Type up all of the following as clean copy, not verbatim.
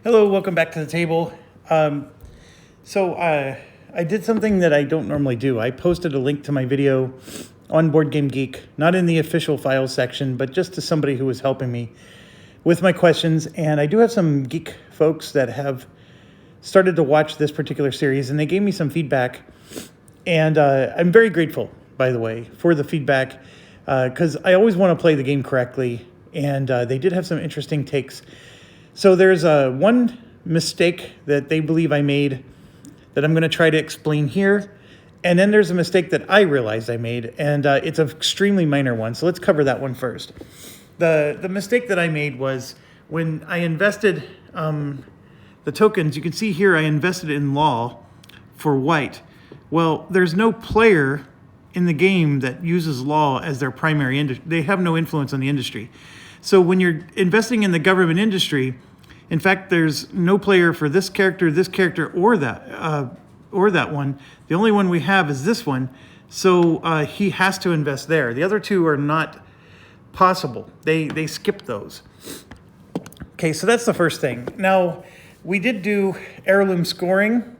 Hello, welcome back to the table. I did something that I don't normally do. I posted a link to my video on Board Game Geek, not in the official files section, but just to somebody who was helping me with my questions. And I do have some geek folks that have started to watch this particular series, and they gave me some feedback. And I'm very grateful, by the way, for the feedback, because I always want to play the game correctly. And they did have some interesting takes. So there's one mistake that they believe I made that I'm going to try to explain here. And then there's a mistake that I realized I made, and it's an extremely minor one. So let's cover that one first. The mistake that I made was when I invested the tokens. You can see here I invested in law for white. Well, there's no player in the game that uses law as their primary industry. They have no influence on the industry. So when you're investing in the government industry, in fact, there's no player for this character, or that one. The only one we have is this one. So he has to invest there. The other two are not possible. They skip those. Okay, so that's the first thing. Now, we did do heirloom scoring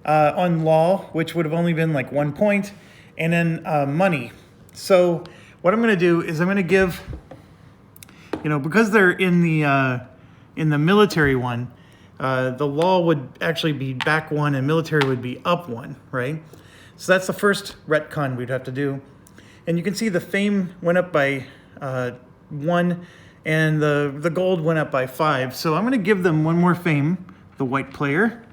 on law, which would have only been like 1 point, and then money. So what I'm going to do is I'm going to give, because they're in the military one, the law would actually be back 1 and military would be up 1, right? So that's the first retcon we'd have to do. And you can see the fame went up by 1 and the gold went up by 5. So I'm going to give them 1 more fame, the white player.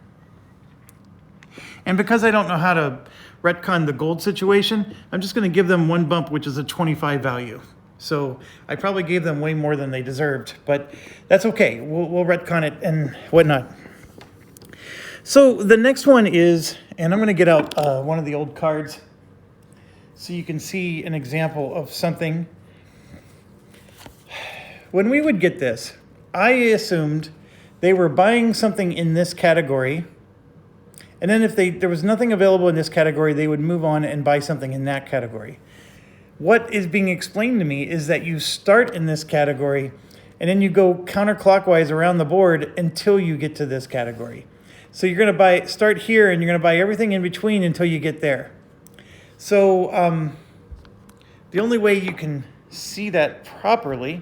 And because I don't know how to retcon the gold situation, I'm just going to give them 1 bump, which is a 25 value. So I probably gave them way more than they deserved, but that's okay. We'll retcon it and whatnot. So the next one is, and I'm going to get out one of the old cards so you can see an example of something. When we would get this, I assumed they were buying something in this category, and then if there was nothing available in this category, they would move on and buy something in that category. What is being explained to me is that you start in this category and then you go counterclockwise around the board until you get to this category. So you're going to start here and you're going to buy everything in between until you get there. So the only way you can see that properly,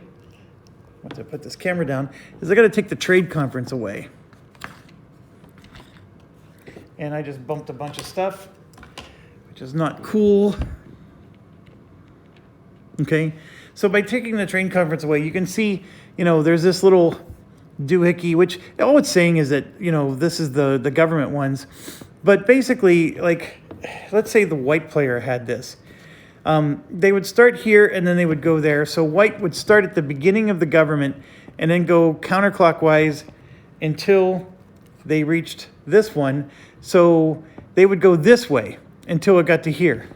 once I put this camera down, is I got to take the trade conference away. And I just bumped a bunch of stuff, which is not cool. Okay, so by taking the trade conference away, you can see, there's this little doohickey, which all it's saying is that, this is the government ones. But basically, like, let's say the white player had this. They would start here and then they would go there. So white would start at the beginning of the government and then go counterclockwise until they reached this one. So they would go this way until it got to here.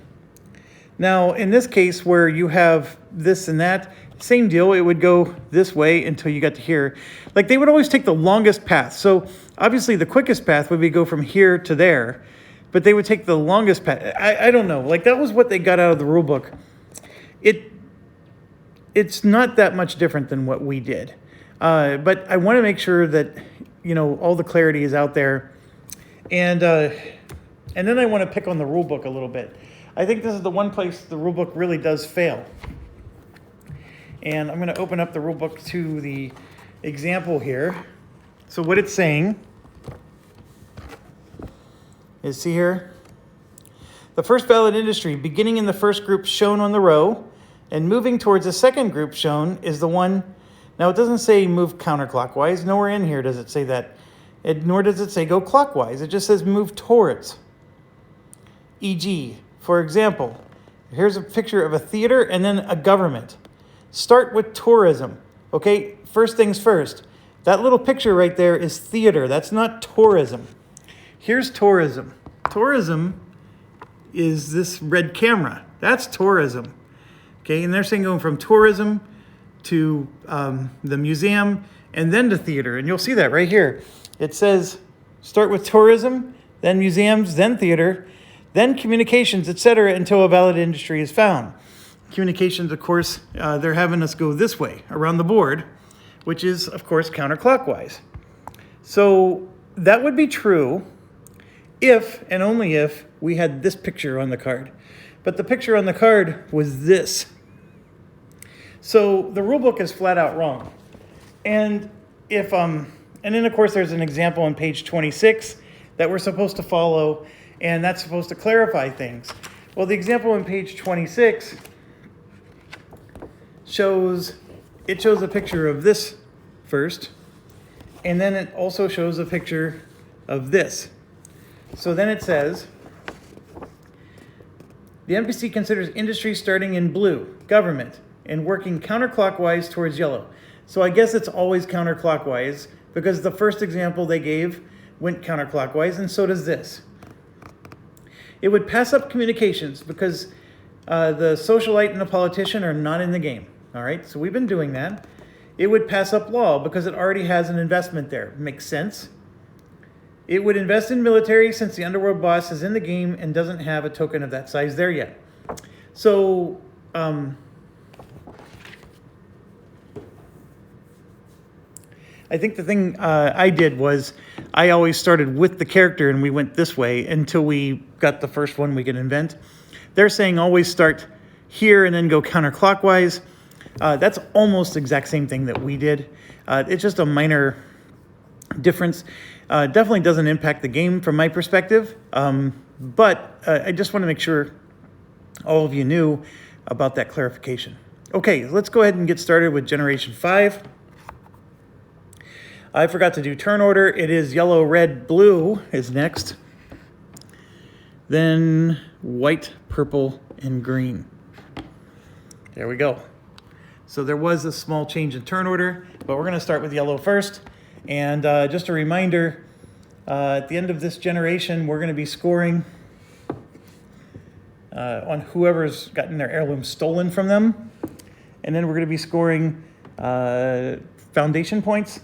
Now, in this case where you have this and that, same deal, it would go this way until you got to here. Like, they would always take the longest path. So obviously the quickest path would be go from here to there, but they would take the longest path. I don't know, like that was what they got out of the rule book. It's not that much different than what we did. But I want to make sure that, all the clarity is out there. And then I want to pick on the rule book a little bit. I think this is the one place the rulebook really does fail. And I'm going to open up the rulebook to the example here. So what it's saying is, see here, the first valid industry beginning in the first group shown on the row and moving towards the second group shown is the one. Now it doesn't say move counterclockwise. Nowhere in here does it say that. Nor does it say go clockwise. It just says move towards. E.g., for example, here's a picture of a theater and then a government. Start with tourism. Okay, first things first. That little picture right there is theater. That's not tourism. Here's tourism. Tourism is this red camera. That's tourism. Okay, and they're saying going from tourism to the museum and then to theater. And you'll see that right here. It says start with tourism, then museums, then theater, then communications, etc., until a valid industry is found. Communications, of course, they're having us go this way around the board, which is, of course, counterclockwise. So that would be true if and only if we had this picture on the card. But the picture on the card was this. So the rulebook is flat out wrong. And and then of course there's an example on page 26 that we're supposed to follow, and that's supposed to clarify things. Well, the example on page 26 shows a picture of this first, and then it also shows a picture of this. So then it says, the NPC considers industry starting in blue, government, and working counterclockwise towards yellow. So I guess it's always counterclockwise because the first example they gave went counterclockwise, and so does this. It would pass up communications because the socialite and the politician are not in the game. All right, so we've been doing that. It would pass up law because it already has an investment there. Makes sense. It would invest in military since the underworld boss is in the game and doesn't have a token of that size there yet. So, I think the thing I did was I always started with the character and we went this way until we got the first one we could invent. They're saying always start here and then go counterclockwise. That's almost the exact same thing that we did. It's just a minor difference. Definitely doesn't impact the game from my perspective, but I just want to make sure all of you knew about that clarification. Okay, let's go ahead and get started with Generation 5. I forgot to do turn order. It is yellow, red, blue is next. Then white, purple, and green. There we go. So there was a small change in turn order, but we're going to start with yellow first. And just a reminder, at the end of this generation, we're going to be scoring on whoever's gotten their heirloom stolen from them. And then we're going to be scoring foundation points,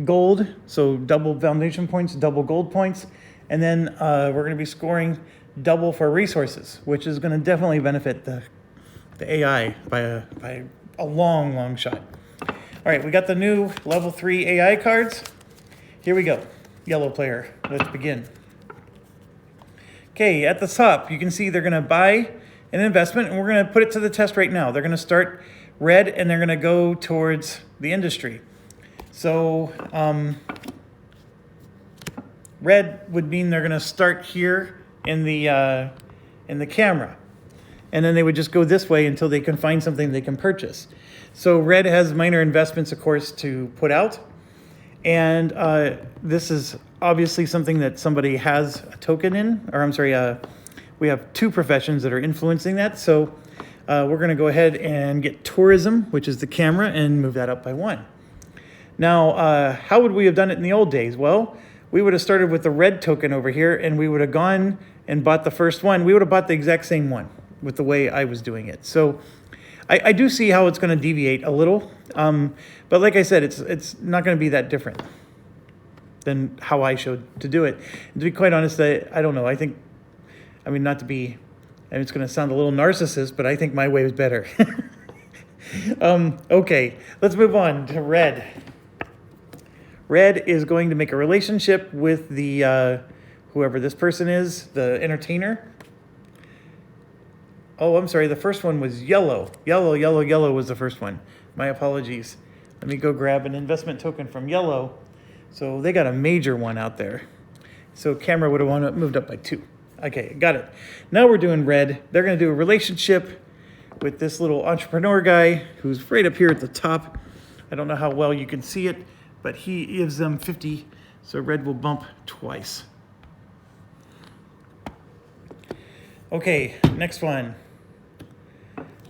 gold, so double foundation points, double gold points. And then we're going to be scoring double for resources, which is going to definitely benefit the AI by a long, long shot. All right, we got the new level 3 AI cards. Here we go. Yellow player, let's begin. Okay, at the top, you can see they're going to buy an investment, and we're going to put it to the test right now. They're going to start red, and they're going to go towards the industry. So red would mean they're going to start here in the camera. And then they would just go this way until they can find something they can purchase. So red has minor investments, of course, to put out. And this is obviously something that somebody has a token in, or I'm sorry, we have two professions that are influencing that. So we're going to go ahead and get tourism, which is the camera, and move that up by 1. Now, how would we have done it in the old days? Well, we would have started with the red token over here, and we would have gone and bought the first one. We would have bought the exact same one with the way I was doing it. So I do see how it's going to deviate a little. But like I said, it's not going to be that different than how I showed to do it. And to be quite honest, I don't know. Not to be, and it's going to sound a little narcissist, but I think my way is better. Okay, let's move on to red. Red is going to make a relationship with the whoever this person is, the entertainer. Oh, I'm sorry, the first one was yellow. Yellow was the first one. My apologies. Let me go grab an investment token from yellow. So they got a major one out there. So camera would have moved up by 2. Okay, got it. Now we're doing red. They're going to do a relationship with this little entrepreneur guy who's right up here at the top. I don't know how well you can see it, but he gives them 50. So red will bump twice. Okay, next one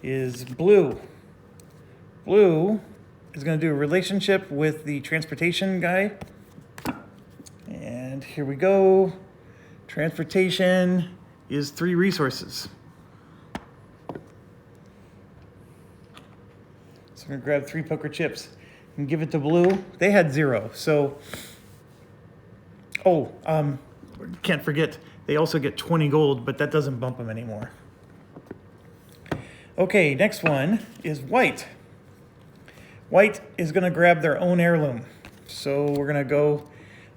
is blue. Blue is going to do a relationship with the transportation guy. And here we go. Transportation is 3 resources. So I'm going to grab 3 poker chips and give it to blue. They had 0. So, can't forget, they also get 20 gold, but that doesn't bump them anymore. Okay, next one is white. White is going to grab their own heirloom. So we're going to go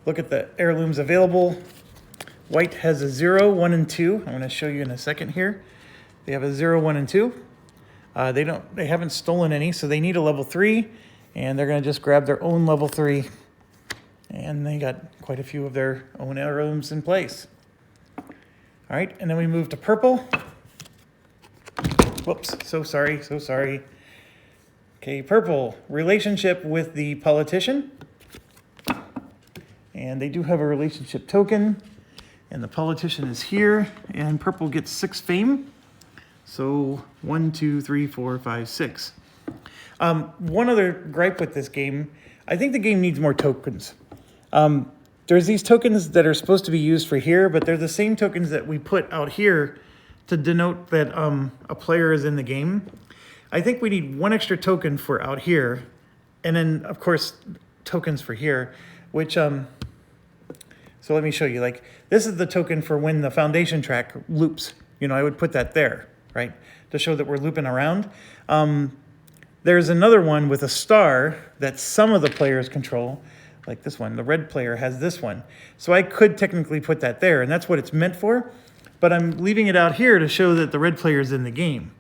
look at the heirlooms available. White has a 0, 1, and 2. I'm going to show you in a second here. They have a 0, 1, and 2. They haven't stolen any, so they need a level 3, and they're going to just grab their own level 3. And they got quite a few of their own heirlooms in place. All right, and then we move to purple. Whoops, so sorry. Okay, purple, relationship with the politician. And they do have a relationship token. And the politician is here, and purple gets 6 fame. So 1, 2, 3, 4, 5, 6. One other gripe with this game, I think the game needs more tokens. There's these tokens that are supposed to be used for here, but they're the same tokens that we put out here to denote that a player is in the game. I think we need 1 extra token for out here, and then, of course, tokens for here, which... So let me show you, like, this is the token for when the foundation track loops. You know, I would put that there, right, to show that we're looping around. There's another one with a star that some of the players control, like this one. The red player has this one. So I could technically put that there, and that's what it's meant for, but I'm leaving it out here to show that the red player is in the game.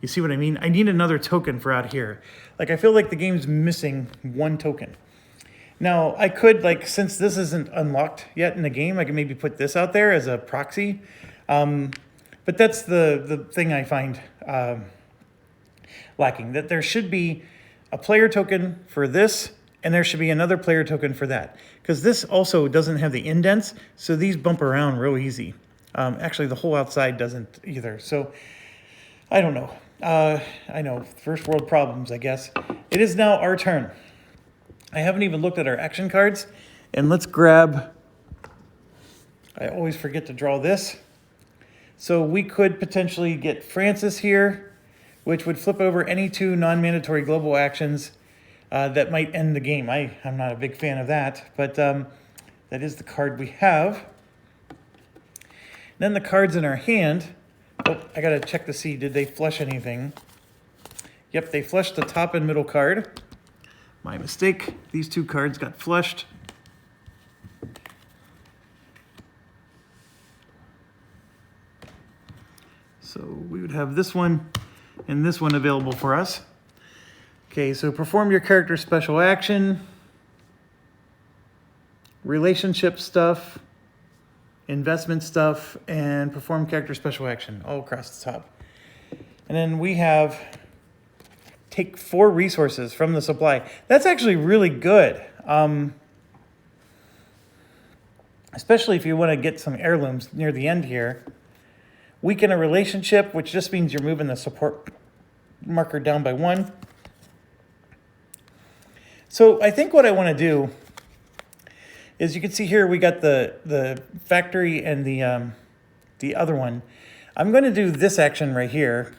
You see what I mean? I need another token for out here. Like, I feel like the game's missing 1 token. Now, I could, like, since this isn't unlocked yet in the game, I can maybe put this out there as a proxy. But that's the thing I find lacking, that there should be a player token for this, and there should be another player token for that. Because this also doesn't have the indents, so these bump around real easy. Actually, the whole outside doesn't either. So, I don't know. I know, first world problems, I guess. It is now our turn. I haven't even looked at our action cards, and let's grab, I always forget to draw this. So we could potentially get Francis here, which would flip over any 2 non-mandatory global actions that might end the game. I'm not a big fan of that, but that is the card we have. Then the cards in our hand, oh, I gotta check to see, did they flush anything? Yep, they flushed the top and middle card. My mistake, these 2 cards got flushed. So we would have this one and this one available for us. Okay, so perform your character's special action, relationship stuff, investment stuff, and perform character special action all across the top. And then we have take 4 resources from the supply. That's actually really good. Especially if you want to get some heirlooms near the end here. Weaken a relationship, which just means you're moving the support marker down by 1. So I think what I want to do is, you can see here we got the factory and the other one. I'm going to do this action right here.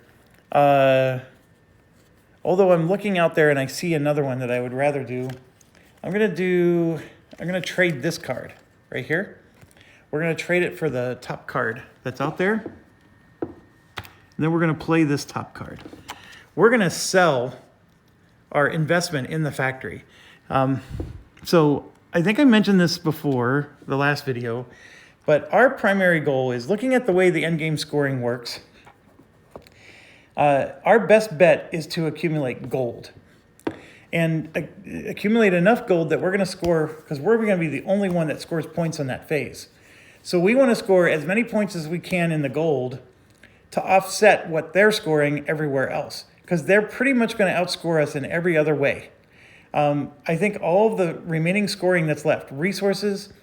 Although I'm looking out there and I see another one that I would rather do, I'm going to trade this card right here. We're going to trade it for the top card that's out there. And then we're going to play this top card. We're going to sell our investment in the factory. So I think I mentioned this before, the last video, but our primary goal is, looking at the way the endgame scoring works, our best bet is to accumulate gold. And accumulate enough gold that we're going to score, because we're going to be the only one that scores points on that phase. So we want to score as many points as we can in the gold to offset what they're scoring everywhere else, because they're pretty much going to outscore us in every other way. I think all of the remaining scoring that's left, resources,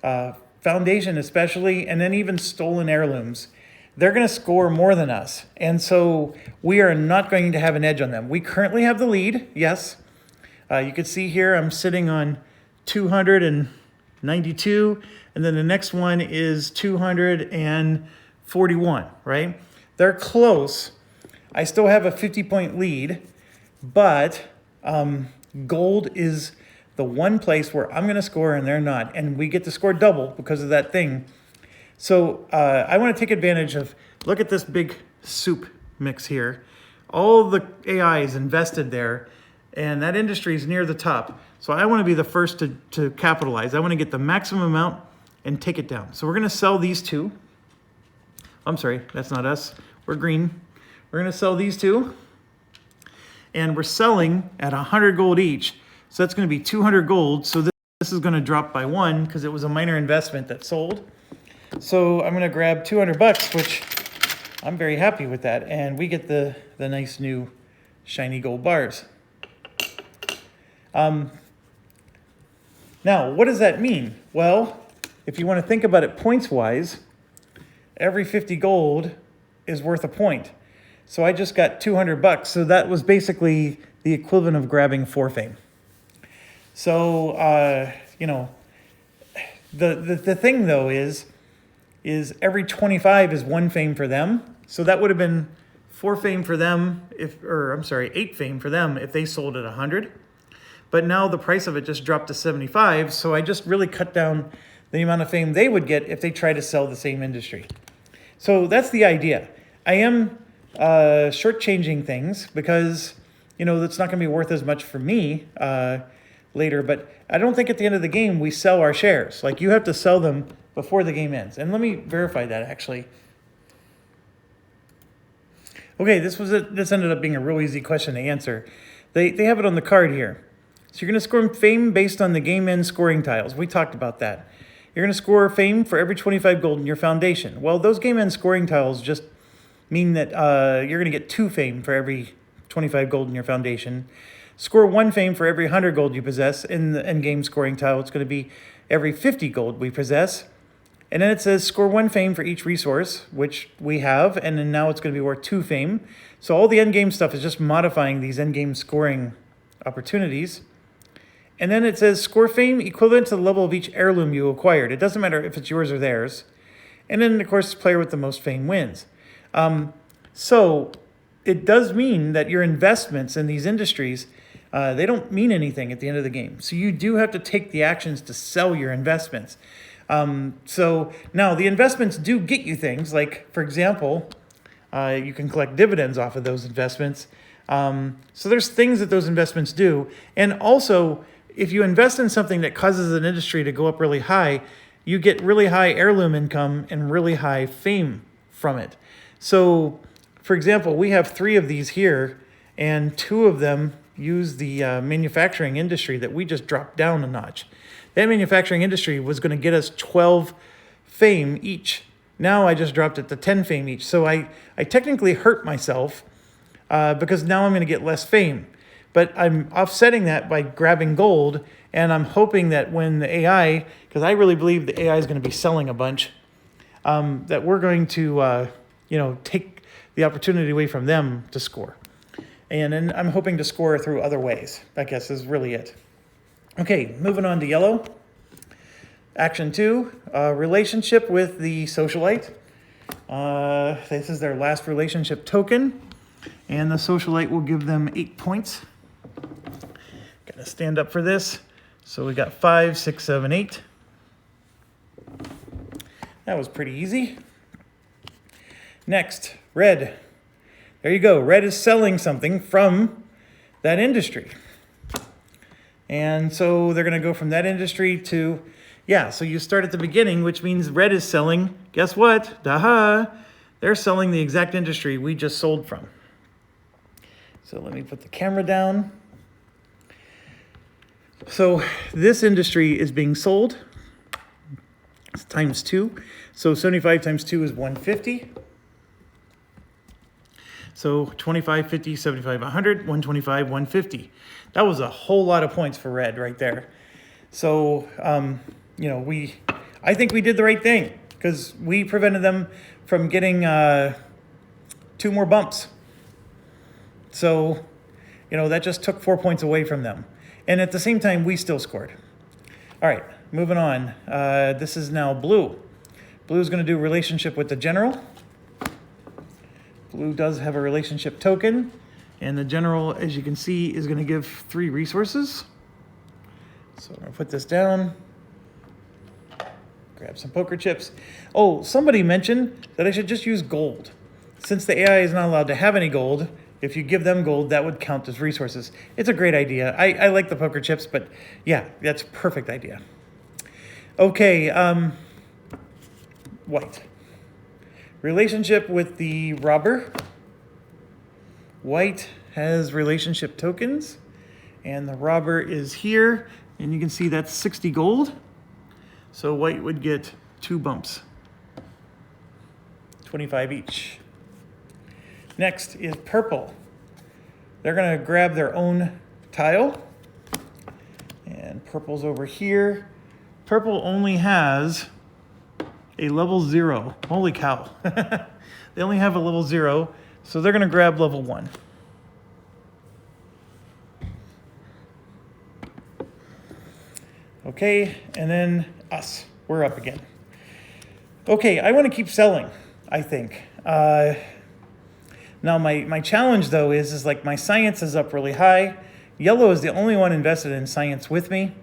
foundation especially, and then even stolen heirlooms, they're going to score more than us. And so we are not going to have an edge on them. We currently have the lead, yes. You can see here I'm sitting on 292, and then the next one is 241, right? They're close. I still have a 50-point lead, but gold is the one place where I'm going to score and they're not. And we get to score double because of that thing. So I want to take advantage of, look at this big soup mix here. All the AI is invested there, and that industry is near the top. So I want to be the first to capitalize. I want to get the maximum amount and take it down. So we're going to sell these two. I'm sorry, that's not us. We're green. We're going to sell these two. And we're selling at 100 gold each. So that's going to be 200 gold. So this is going to drop by 1 because it was a minor investment that sold. So I'm going to grab 200 bucks, which I'm very happy with that. And we get the nice new shiny gold bars. Now, what does that mean? Well, if you want to think about it points-wise, every 50 gold is worth a point. So I just got 200 bucks. So that was basically the equivalent of grabbing 4 fame. So, you know, the thing though is every 25 is 1 fame for them. So that would have been 4 fame for them, 8 fame for them if they sold at 100. But now the price of it just dropped to 75. So I just really cut down the amount of fame they would get if they try to sell the same industry. So that's the idea. I am shortchanging things because, you know, that's not going to be worth as much for me later. But I don't think at the end of the game we sell our shares. Like, you have to sell them before the game ends. And let me verify that, actually. Okay, this ended up being a real easy question to answer. They have it on the card here. So you're going to score fame based on the game end scoring tiles. We talked about that. You're going to score fame for every 25 gold in your foundation. Well, those game end scoring tiles just mean that you're going to get 2 fame for every 25 gold in your foundation. Score 1 fame for every 100 gold you possess. In the end game scoring tile, it's going to be every 50 gold we possess. And then it says score 1 fame for each resource, which we have, and then now it's going to be worth 2 fame. So all the end game stuff is just modifying these end game scoring opportunities. And then it says score fame equivalent to the level of each heirloom you acquired. It doesn't matter if it's yours or theirs. And then, of course, the player with the most fame wins. So it does mean that your investments in these industries, they don't mean anything at the end of the game. So you do have to take the actions to sell your investments. So now the investments do get you things like, for example, you can collect dividends off of those investments. So there's things that those investments do. And also, if you invest in something that causes an industry to go up really high, you get really high heirloom income and really high fame from it. So, for example, we have 3 of these here, and 2 of them use the manufacturing industry that we just dropped down a notch. That manufacturing industry was going to get us 12 fame each. Now I just dropped it to 10 fame each. So I technically hurt myself because now I'm going to get less fame. But I'm offsetting that by grabbing gold, and I'm hoping that when the AI, because I really believe the AI is going to be selling a bunch, that we're going to, take the opportunity away from them to score. And then I'm hoping to score through other ways, I guess is really it. Okay, moving on to yellow. Action 2, relationship with the socialite. This is their last relationship token, and the socialite will give them 8 points. Gotta stand up for this. So we got 5, 6, 7, 8. That was pretty easy. Next, red. There you go. Red is selling something from that industry. And so they're going to go from that industry to, so you start at the beginning, which means red is selling, guess what? They're selling the exact industry we just sold from. So let me put the camera down. So this industry is being sold. It's times 2. So 75 times 2 is 150. So 25, 50, 75, 100, 125, 150. That was a whole lot of points for red right there. So, I think we did the right thing because we prevented them from getting 2 more bumps. So, that just took 4 points away from them. And at the same time, we still scored. All right, moving on. This is now blue. Blue is going to do relationship with the general. Blue does have a relationship token, and the general, as you can see, is going to give 3 resources. So I'm going to put this down, grab some poker chips. Oh, somebody mentioned that I should just use gold. Since the AI is not allowed to have any gold, if you give them gold, that would count as resources. It's a great idea. I like the poker chips, but yeah, that's a perfect idea. Okay, white. Relationship with the robber. White has relationship tokens, and the robber is here, and you can see that's 60 gold. So white would get 2 bumps, 25 each. Next is purple. They're gonna grab their own tile, and purple's over here. Purple only has a level 0. Holy cow. They only have a level 0, so they're gonna grab level 1. Okay, and then us. We're up again. Okay, I want to keep selling, I think. Now my challenge though is like my science is up really high. Yellow is the only one invested in science with me.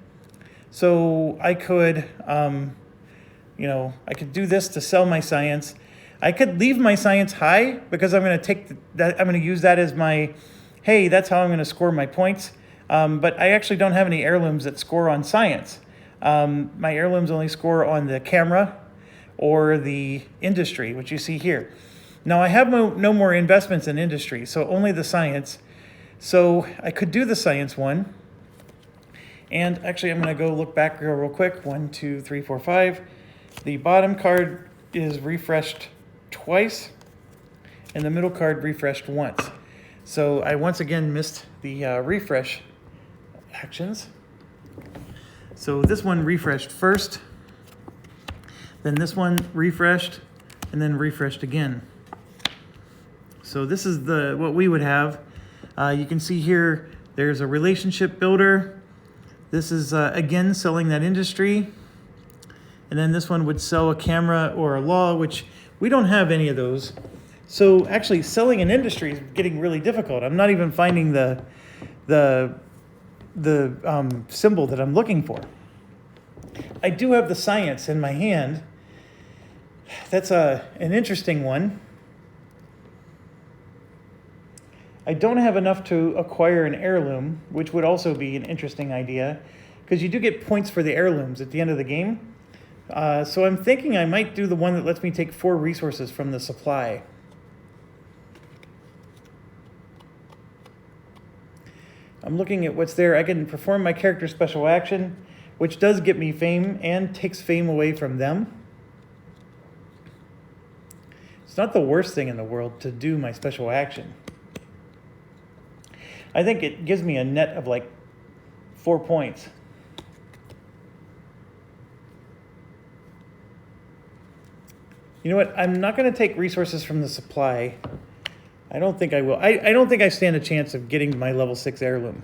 So I could, you know, I could do this to sell my science. I could leave my science high because I'm going to take that. I'm going to use that as my, hey, that's how I'm going to score my points. But I actually don't have any heirlooms that score on science. My heirlooms only score on the camera or the industry, which you see here. Now I have no more investments in industry, so only the science. So I could do the science one. And actually I'm going to go look back real quick. 1, 2, 3, 4, 5. The bottom card is refreshed twice, and the middle card refreshed once. So I once again missed the refresh actions. So this one refreshed first, then this one refreshed, and then refreshed again. So this is what we would have. You can see here there's a relationship builder. This is again selling that industry. And then this one would sell a camera or a law, which we don't have any of those. So actually selling an industry is getting really difficult. I'm not even finding the symbol that I'm looking for. I do have the science in my hand. That's an interesting one. I don't have enough to acquire an heirloom, which would also be an interesting idea, because you do get points for the heirlooms at the end of the game. So I'm thinking I might do the one that lets me take 4 resources from the supply. I'm looking at what's there. I can perform my character special action, which does get me fame and takes fame away from them. It's not the worst thing in the world to do my special action. I think it gives me a net of like 4 points. You know what? I'm not going to take resources from the supply. I don't think I will. I don't think I stand a chance of getting my level 6 heirloom.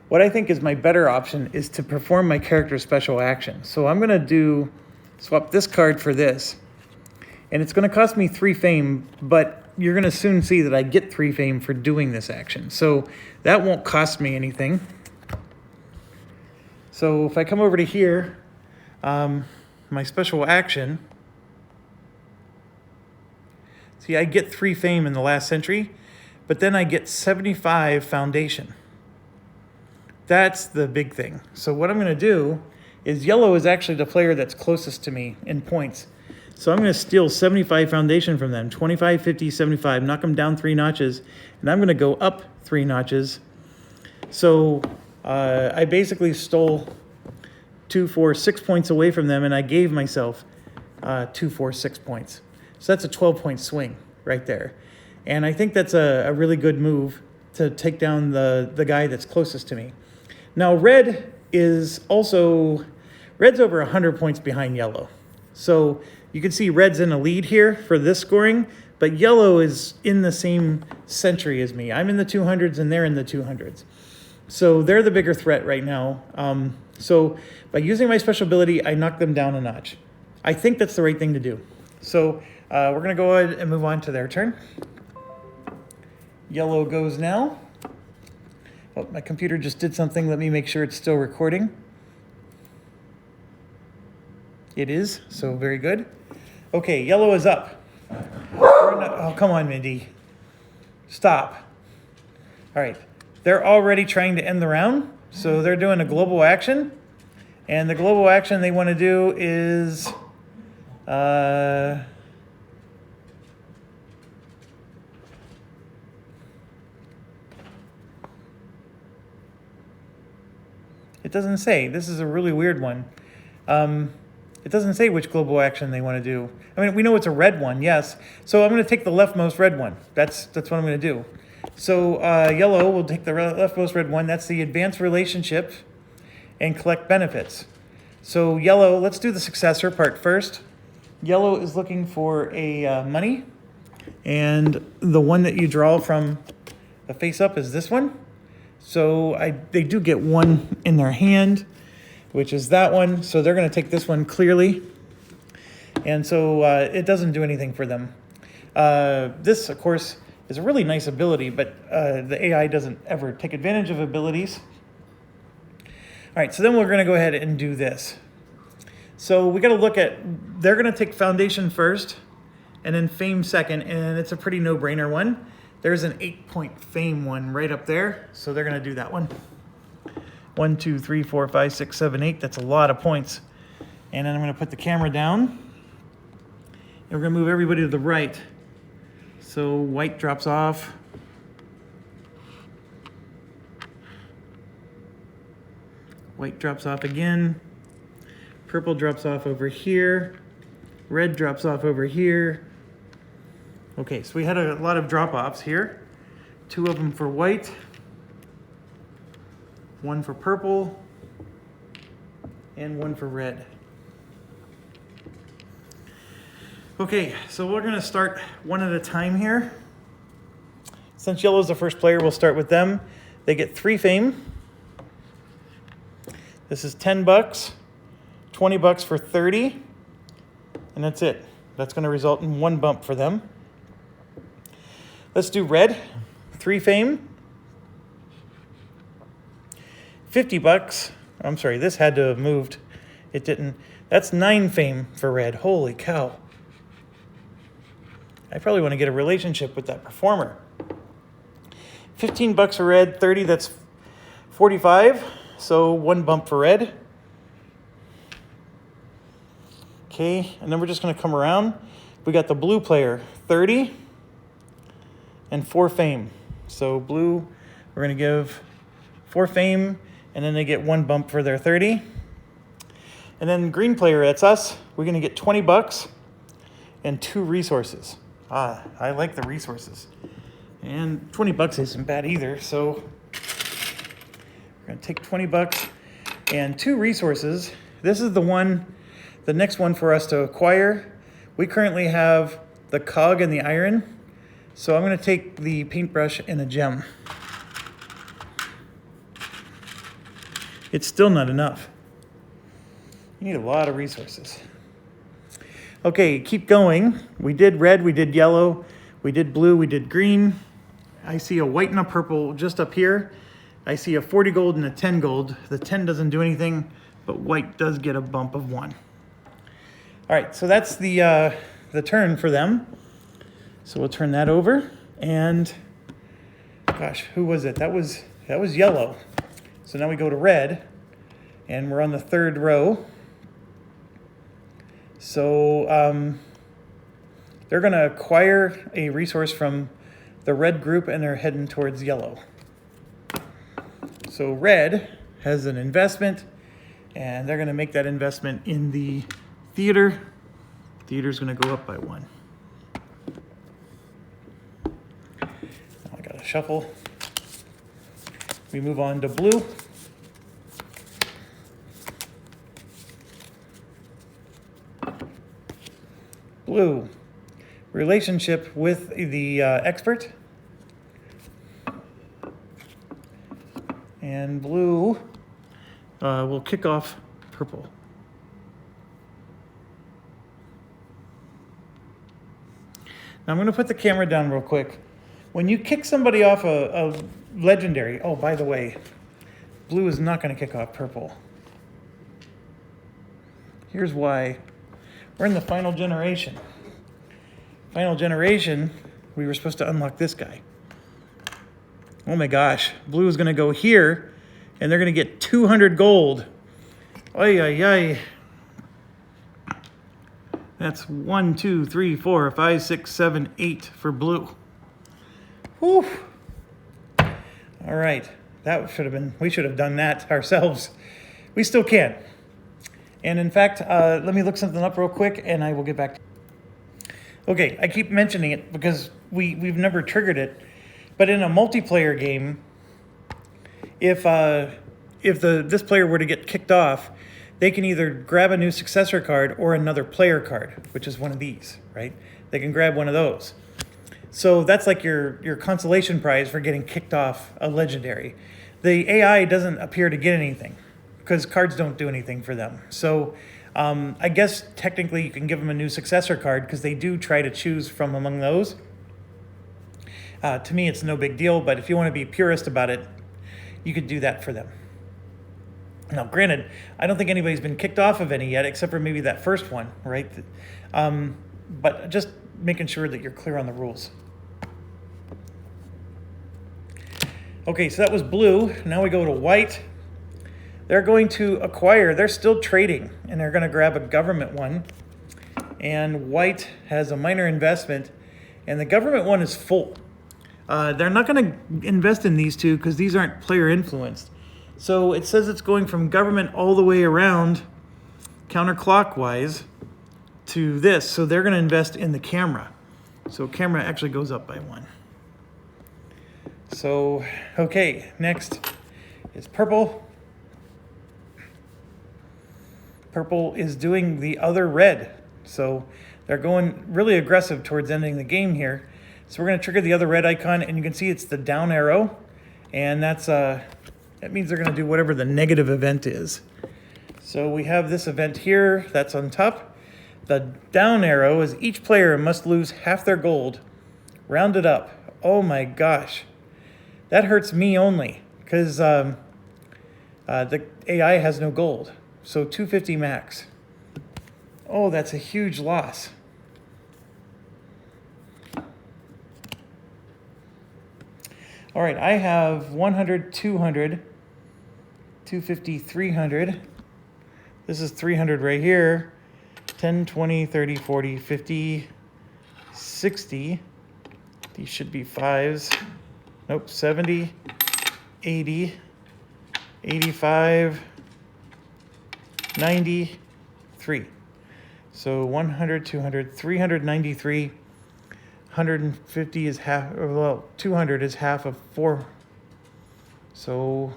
What I think is my better option is to perform my character special action. So I'm going to swap this card for this. And it's going to cost me 3 fame, but you're going to soon see that I get 3 fame for doing this action. So that won't cost me anything. So if I come over to here, my special action, see, I get 3 fame in the last century, but then I get 75 foundation. That's the big thing. So what I'm going to do is yellow is actually the player that's closest to me in points. So I'm going to steal 75 foundation from them, 25, 50, 75, knock them down 3 notches, and I'm going to go up 3 notches. So I basically stole 2, 4, 6 points away from them, and I gave myself 2, 4, 6 points. So that's a 12-point swing right there. And I think that's a really good move to take down the guy that's closest to me. Now red is also, red's over 100 points behind yellow. So you can see red's in a lead here for this scoring, but yellow is in the same century as me. I'm in the 200s and they're in the 200s. So they're the bigger threat right now. So by using my special ability, I knock them down a notch. I think that's the right thing to do. So we're going to go ahead and move on to their turn. Yellow goes now. Oh, my computer just did something. Let me make sure it's still recording. It is, so very good. Okay, yellow is up. Oh, come on, Mindy. Stop. All right, they're already trying to end the round, so they're doing a global action. And the global action they want to do is... it doesn't say. This is a really weird one. It doesn't say which global action they want to do. I mean, we know it's a red one, yes. So I'm going to take the leftmost red one. That's what I'm going to do. So yellow will take the leftmost red one. That's the advanced relationship and collect benefits. So yellow, let's do the successor part first. Yellow is looking for a money. And the one that you draw from the face up is this one. So they do get one in their hand, which is that one. So they're going to take this one clearly. And so it doesn't do anything for them. This, of course, is a really nice ability, but the AI doesn't ever take advantage of abilities. All right, so then we're going to go ahead and do this. So we got to look at, they're going to take Foundation first and then Fame second, and it's a pretty no-brainer one. There's an 8-point Fame one right up there, so they're going to do that one. 1, 2, 3, 4, 5, 6, 7, 8. That's a lot of points. And then I'm going to put the camera down. And we're going to move everybody to the right. So white drops off. White drops off again. Purple drops off over here. Red drops off over here. Okay, so we had a lot of drop-offs here. 2 of them for white. 1 for purple. And 1 for red. Okay, so we're going to start one at a time here. Since yellow is the first player, we'll start with them. They get 3 fame. This is $10, $20 for 30, and that's it. That's going to result in 1 bump for them. Let's do red. 3 fame. $50. I'm sorry, this had to have moved. It didn't. That's 9 fame for red. Holy cow. I probably want to get a relationship with that performer. $15 for red, 30, that's 45. So 1 bump for red. Okay, and then we're just going to come around. We got the blue player, 30 and 4 fame. So blue, we're going to give 4 fame, and then they get 1 bump for their 30. And then green player, that's us. We're going to get $20 and 2 resources. Ah, I like the resources. And $20 isn't bad either, so we're going to take $20 and 2 resources. This is the next one for us to acquire. We currently have the cog and the iron, so I'm going to take the paintbrush and a gem. It's still not enough. You need a lot of resources. Okay, keep going. We did red, we did yellow, we did blue, we did green. I see a white and a purple just up here. I see a 40 gold and a 10 gold. The 10 doesn't do anything, but white does get a bump of 1. All right, so that's the turn for them. So we'll turn that over. And gosh, who was it? That was yellow. So now we go to red, and we're on the 3rd row. So they're going to acquire a resource from the red group, and they're heading towards yellow. So red has an investment, and they're going to make that investment in the theater. Theater's going to go up by 1. Now I got to shuffle. We move on to blue. Blue, relationship with the expert. And blue will kick off purple. Now I'm going to put the camera down real quick. When you kick somebody off a legendary, oh, by the way, blue is not going to kick off purple. Here's why. We're in the final generation. Final generation, we were supposed to unlock this guy. Oh my gosh, blue is gonna go here, and they're gonna get 200 gold. Ay, ay, ay. That's 1, 2, 3, 4, 5, 6, 7, 8 for blue. Whew. All right, that should have been, we should have done that ourselves. We still can. And in fact, let me look something up real quick and I will get back to you. Okay, I keep mentioning it because we've never triggered it. But in a multiplayer game, if this player were to get kicked off, they can either grab a new successor card or another player card, which is one of these, right? They can grab one of those. So that's like your consolation prize for getting kicked off a legendary. The AI doesn't appear to get anything because cards don't do anything for them. So I guess technically you can give them a new successor card because they do try to choose from among those. To me, it's no big deal, but if you want to be purist about it, you could do that for them. Now, granted, I don't think anybody's been kicked off of any yet, except for maybe that first one, right? But just making sure that you're clear on the rules. Okay, so that was blue. Now we go to white. They're going to acquire, they're still trading, and they're going to grab a government one. And white has a minor investment, and the government one is full. They're not going to invest in these two because these aren't player influenced. So it says it's going from government all the way around counterclockwise to this. So they're going to invest in the camera. So camera actually goes up by 1. So, okay, next is purple. Purple is doing the other red. So they're going really aggressive towards ending the game here. So we're going to trigger the other red icon, and you can see it's the down arrow. And that's that means they're going to do whatever the negative event is. So we have this event here that's on top. The down arrow is each player must lose half their gold. Rounded up. Oh my gosh. That hurts me only because the AI has no gold. So 250 max. Oh, that's a huge loss. All right, I have 100, 200, 250, 300. This is 300 right here. 10, 20, 30, 40, 50, 60. These should be 5s. Nope, 70, 80, 85, 93. So 100, 200, 393. 150 is half, well, 200 is half of 4. So,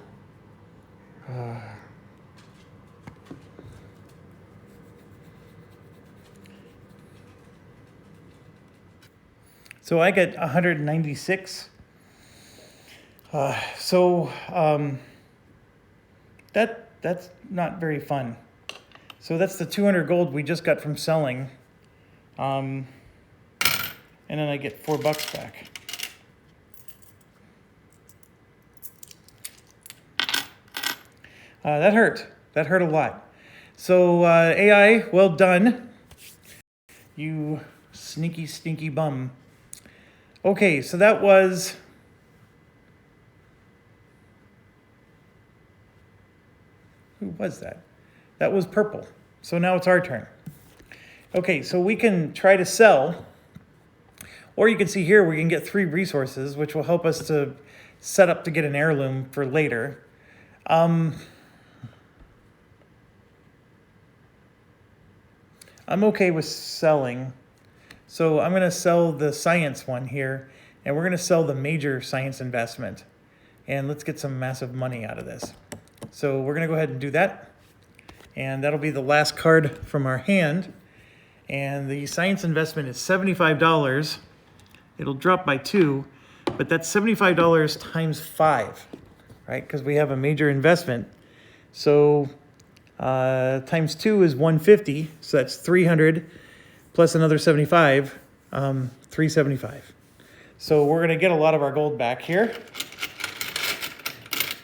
so I get 196. That's not very fun. So that's the 200 gold we just got from selling. And then I get $4 back. That hurt. That hurt a lot. So AI, well done. You sneaky, stinky bum. Okay, so that was... Who was that? That was purple. So now it's our turn. Okay, so we can try to sell. Or you can see here we can get 3 resources, which will help us to set up to get an heirloom for later. I'm okay with selling. So I'm going to sell the science one here, and we're going to sell the major science investment. And let's get some massive money out of this. So we're going to go ahead and do that. And that'll be the last card from our hand. And the science investment is $75. It'll drop by 2, but that's $75 times 5, right? Because we have a major investment. So times 2 is 150, so that's 300 plus another 75, 375. So we're going to get a lot of our gold back here.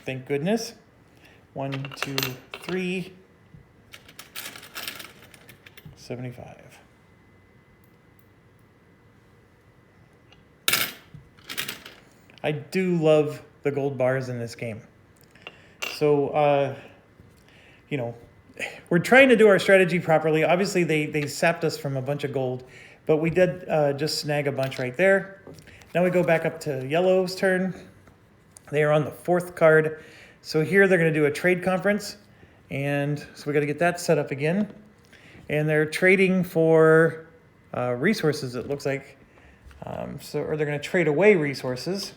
Thank goodness. 1, 2, 3, 75. I do love the gold bars in this game. So, you know, we're trying to do our strategy properly. Obviously, they sapped us from a bunch of gold, but we did just snag a bunch right there. Now we go back up to yellow's turn. They are on the 4th card. So here they're going to do a trade conference. And so we got to get that set up again. And they're trading for resources, it looks like. Or they're going to trade away resources.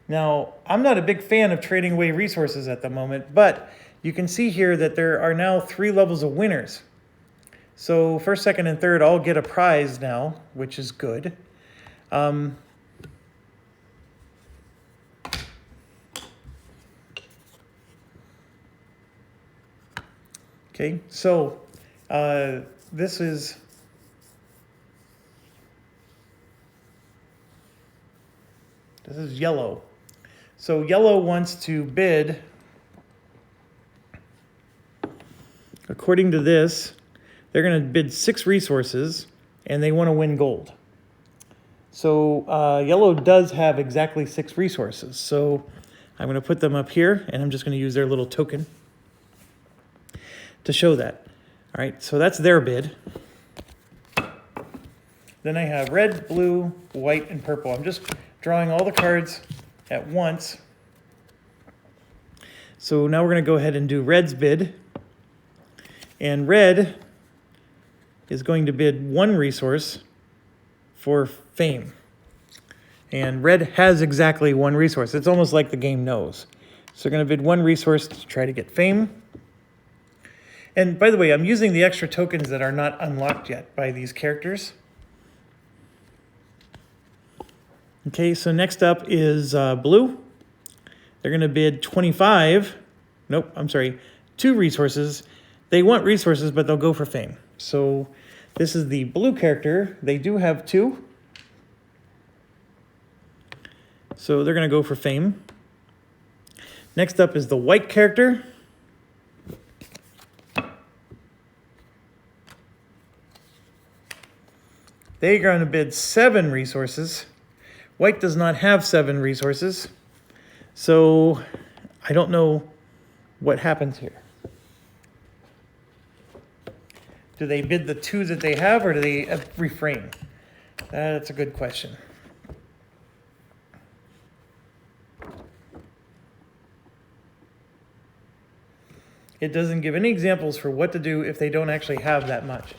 Now, I'm not a big fan of trading away resources at the moment, but you can see here that there are now 3 levels of winners. So 1st, 2nd, and 3rd all get a prize now, which is good. Okay, so this is yellow. So yellow wants to bid, according to this, they're going to bid 6 resources, and they want to win gold. So yellow does have exactly 6 resources. So I'm going to put them up here, and I'm just going to use their little token to show that. All right, so that's their bid. Then I have red, blue, white, and purple. I'm just drawing all the cards at once. So now we're going to go ahead and do red's bid. And red is going to bid 1 resource for fame. And red has exactly 1 resource. It's almost like the game knows. So they're going to bid 1 resource to try to get fame. And by the way, I'm using the extra tokens that are not unlocked yet by these characters. Okay, so next up is blue. They're going to bid 25. Nope, I'm sorry, 2 resources. They want resources, but they'll go for fame. So this is the blue character. They do have 2. So they're going to go for fame. Next up is the white character. They're going to bid 7 resources. White does not have 7 resources. So I don't know what happens here. Do they bid the 2 that they have, or do they refrain? That's a good question. It doesn't give any examples for what to do if they don't actually have that much.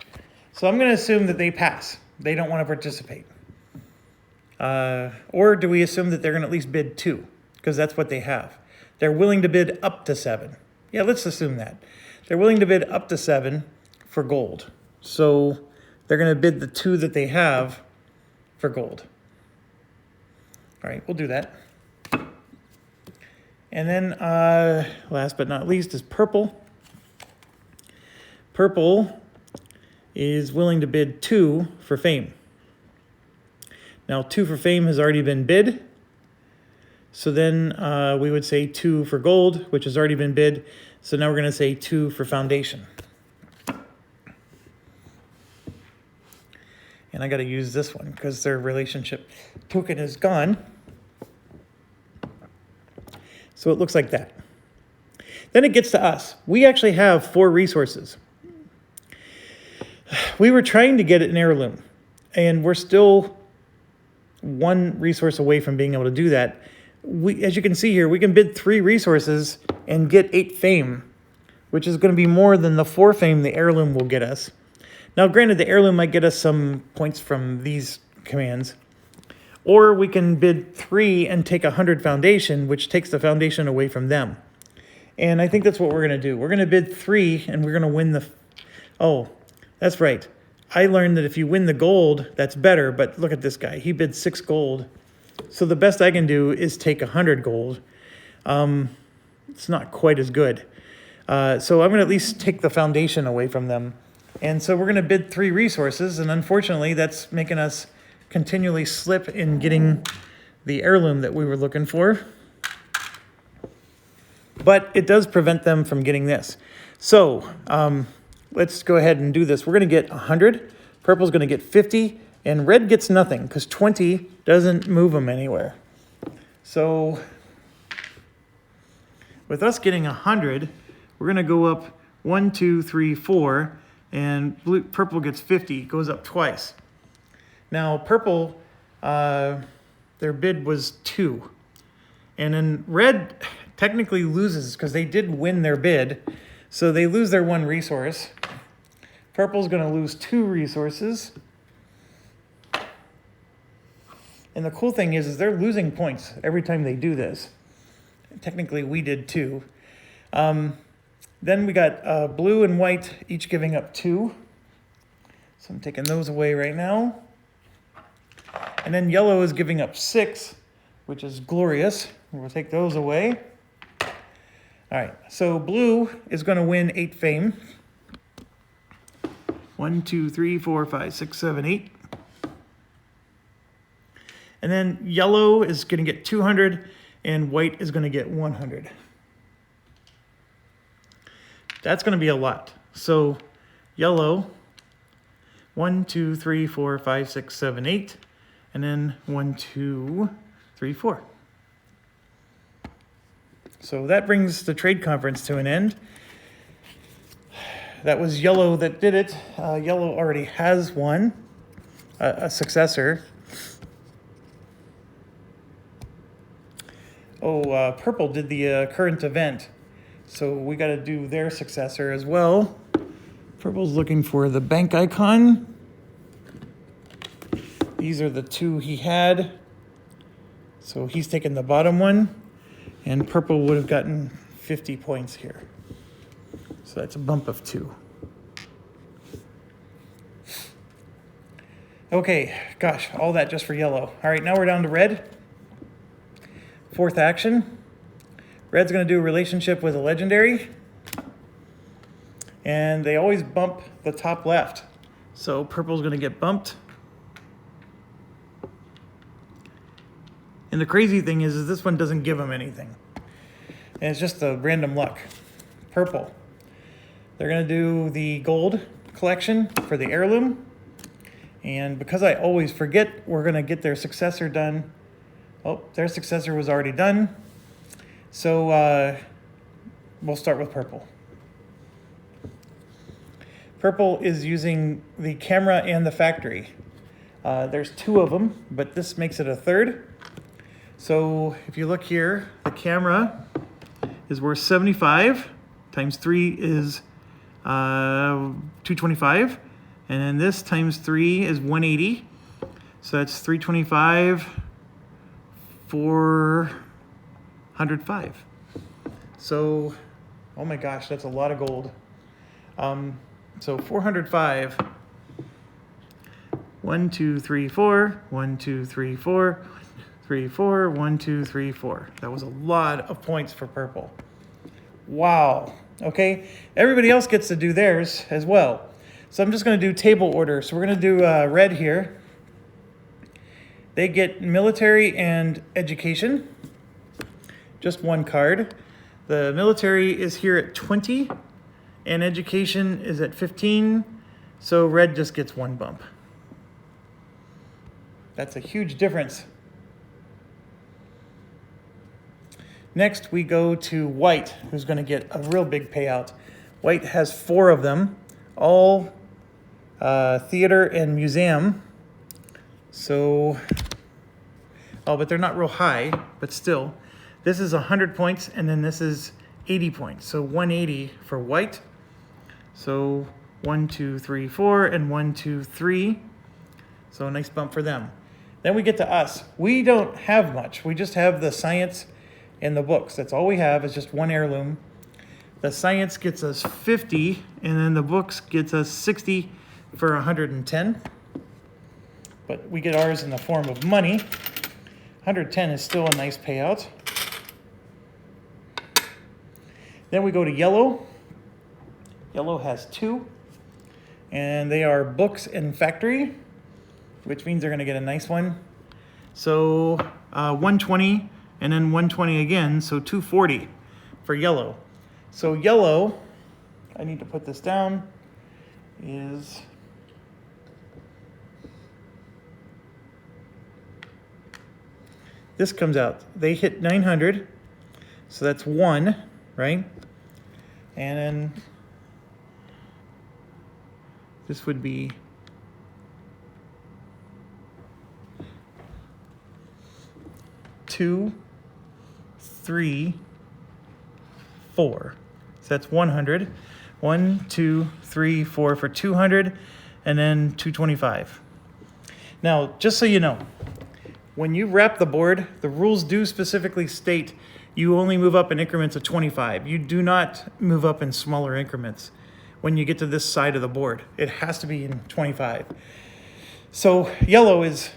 So I'm going to assume that they pass. They don't want to participate. Or do we assume that they're going to at least bid 2? Because that's what they have. They're willing to bid up to 7. Yeah, let's assume that. They're willing to bid up to 7 for gold. So they're going to bid the 2 that they have for gold. All right, we'll do that. And then last but not least is purple. Purple is willing to bid 2 for fame. Now 2 for fame has already been bid. So then we would say 2 for gold, which has already been bid. So now we're going to say 2 for foundation. And I got to use this one because their relationship token is gone. So it looks like that. Then it gets to us. We actually have 4 resources. We were trying to get an heirloom, and we're still 1 resource away from being able to do that. As you can see here, we can bid 3 resources and get 8 fame, which is going to be more than the 4 fame the heirloom will get us. Now, granted, the heirloom might get us some points from these commands, or we can bid 3 and take 100 foundation, which takes the foundation away from them. And I think that's what we're going to do. We're going to bid 3, and we're going to win the... Oh, that's right. I learned that if you win the gold, that's better, but look at this guy. He bid 6 gold. So the best I can do is take 100 gold. It's not quite as good. So I'm going to at least take the foundation away from them. And so we're going to bid 3 resources, and unfortunately, that's making us continually slip in getting the heirloom that we were looking for. But it does prevent them from getting this. So let's go ahead and do this. We're going to get 100. Purple's going to get 50. And red gets nothing because 20 doesn't move them anywhere. So with us getting 100, we're going to go up 1, 2, 3, 4, and purple gets 50, goes up twice. Now purple, their bid was 2. And then red technically loses because they did win their bid. So they lose their 1 resource. Purple's going to lose 2 resources. And the cool thing is they're losing points every time they do this. Technically, we did too. Then we got blue and white each giving up 2. So I'm taking those away right now. And then yellow is giving up 6, which is glorious. We'll take those away. All right, so blue is going to win 8 fame. 1, 2, 3, 4, 5, 6, 7, 8. And then yellow is going to get 200, and white is going to get 100. That's going to be a lot. So yellow, 1, 2, 3, 4, 5, 6, 7, 8. And then 1, 2, 3, 4. So that brings the trade conference to an end. That was yellow that did it. Yellow already has one, a successor. Oh, purple did the current event. So we got to do their successor as well. Purple's looking for the bank icon. These are the 2 he had. So he's taking the bottom one. And purple would have gotten 50 points here. So that's a bump of 2. Okay, gosh, all that just for yellow. All right, now we're down to red. 4th action. Red's going to do a relationship with a legendary. And they always bump the top left. So purple's going to get bumped. And the crazy thing is this one doesn't give them anything. And it's just a random luck. Purple. They're going to do the gold collection for the heirloom. And because I always forget, we're going to get their successor done. Oh, their successor was already done. So we'll start with purple. Purple is using the camera and the factory. There's 2 of them, but this makes it a 3rd. So if you look here, the camera is worth 75 times 3 is 225. And then this times 3 is 180. So that's 325, 405. So, oh my gosh, that's a lot of gold. So 405. 1, 2, 3, 4. 1, 2, 3, 4. 3, 4. 1, 2, 3, 4. That was a lot of points for purple. Wow. Okay. Everybody else gets to do theirs as well. So I'm just going to do table order. So we're going to do red here. They get military and education. Just 1 card. The military is here at 20, and education is at 15. So red just gets 1 bump. That's a huge difference. Next, we go to white, who's going to get a real big payout. White has 4 of them, all theater and museum. So, oh, but they're not real high, but still. This is 100 points, and then this is 80 points. So 180 for white. So 1, 2, 3, 4, and 1, 2, 3. So a nice bump for them. Then we get to us. We don't have much. We just have the science and the books. That's all we have is just 1 heirloom. The science gets us 50, and then the books gets us 60 for 110. But we get ours in the form of money. 110 is still a nice payout. Then we go to yellow. Yellow has 2, and they are books and factory, which means they're going to get a nice one. So 120 and then 120 again, so 240 for yellow. So yellow, I need to put this down, is this comes out. They hit 900, so that's 1, right? And then this would be 2, 3, 4. So that's 100. 1, 2, 3, 4 for 200, and then 225. Now, just so you know, when you wrap the board, the rules do specifically state you only move up in increments of 25. You do not move up in smaller increments when you get to this side of the board. It has to be in 25. So yellow is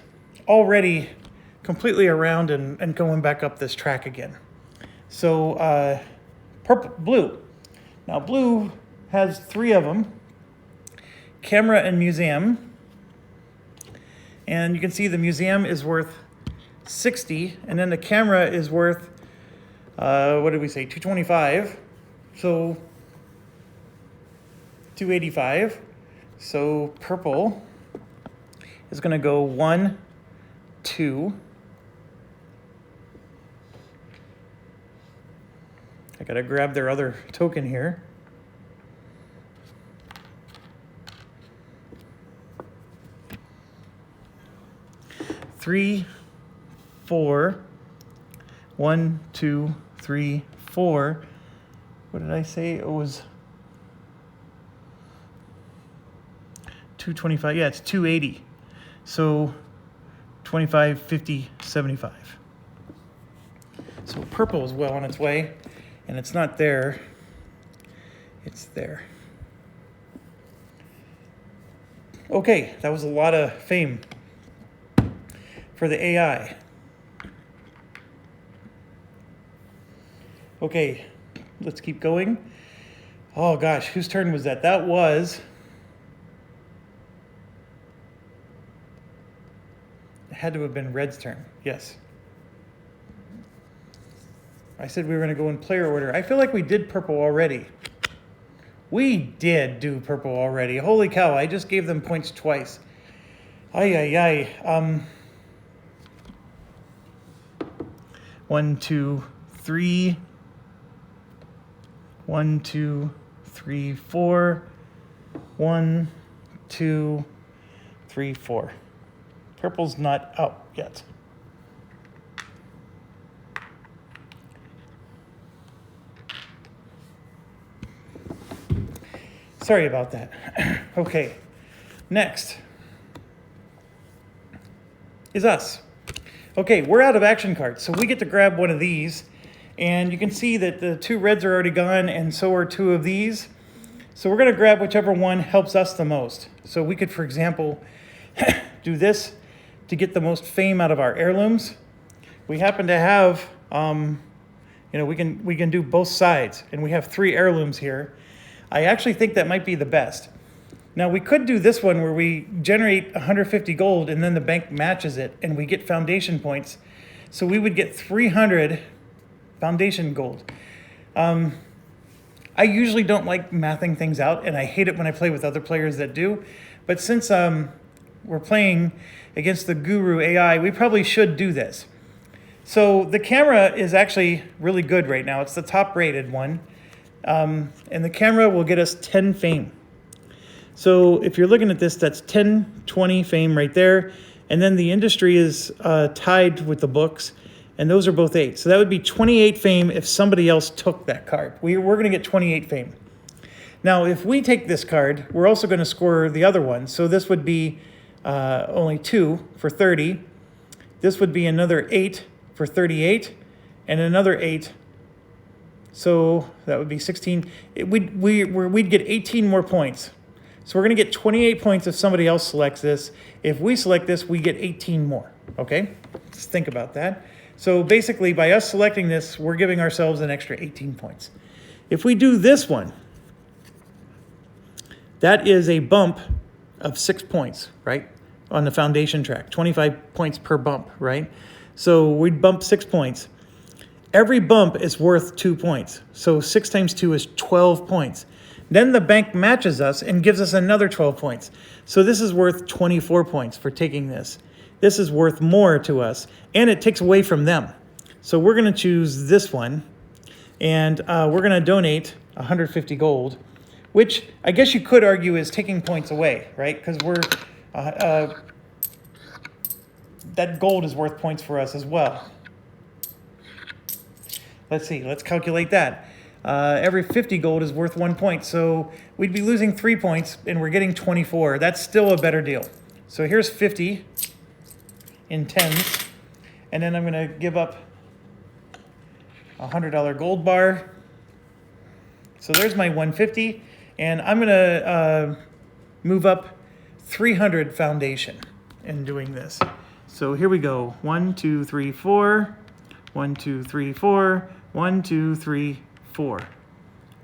already completely around and going back up this track again. So blue. Now blue has 3 of them, camera and museum. And you can see the museum is worth 60, and then the camera is worth, what did we say, 225. So 285. So purple is going to go 1, 2. I got to grab their other token here. 3, 4. 1, 2, 3, 4. What did I say? It was 225. Yeah, it's 280. So 25, 50, 75. So purple is well on its way, and it's not there. It's there. Okay, that was a lot of fame for the AI. Okay, let's keep going. Oh gosh, whose turn was that? That was... It had to have been Red's turn, yes. I said we were gonna go in player order. I feel like we did purple already. We did do purple already. Holy cow, I just gave them points twice. Ay, ay, ay. 1, 2, 3. 1, 2, 3, 4. 1, 2, 3, 4. Purple's not out yet. Sorry about that. Okay, next is us. Okay, we're out of action cards, so we get to grab one of these, and you can see that the 2 reds are already gone, and so are 2 of these. So we're gonna grab whichever one helps us the most. So we could, for example, do this to get the most fame out of our heirlooms. We happen to have, we can do both sides, and we have 3 heirlooms here. I actually think that might be the best. Now we could do this one where we generate 150 gold and then the bank matches it and we get foundation points. So we would get 300 foundation gold. I usually don't like mathing things out, and I hate it when I play with other players that do. But since we're playing against the guru AI, we probably should do this. So the camera is actually really good right now. It's the top rated one. And the camera will get us 10 fame. So if you're looking at this, that's 10, 20 fame right there. And then the industry is tied with the books, and those are both 8. So that would be 28 fame if somebody else took that card. We're going to get 28 fame. Now, if we take this card, we're also going to score the other one. So this would be only 2 for 30. This would be another 8 for 38, and another 8. So that would be 16. We'd get 18 more points. So we're going to get 28 points if somebody else selects this. If we select this, we get 18 more. Okay? Just think about that. So basically, by us selecting this, we're giving ourselves an extra 18 points. If we do this one, that is a bump of 6 points, right? On the foundation track, 25 points per bump, right? So we'd bump 6 points. Every bump is worth 2 points. So 6 times 2 is 12 points. Then the bank matches us and gives us another 12 points. So this is worth 24 points for taking this. this is worth more to us, and it takes away from them. So we're going to choose this one, and we're going to donate 150 gold, which I guess you could argue is taking points away, right? Because we're that gold is worth points for us as well. Let's see, let's calculate that. Every 50 gold is worth 1 point, so we'd be losing 3 points, and we're getting 24. That's still a better deal. So here's 50 in tens, and then I'm going to give up a $100 gold bar. So there's my 150, and I'm going to move up 300 foundation in doing this. So here we go. 1, 2, 3, 4. 1, 2, 3, 4. 1, 2, 3, 4.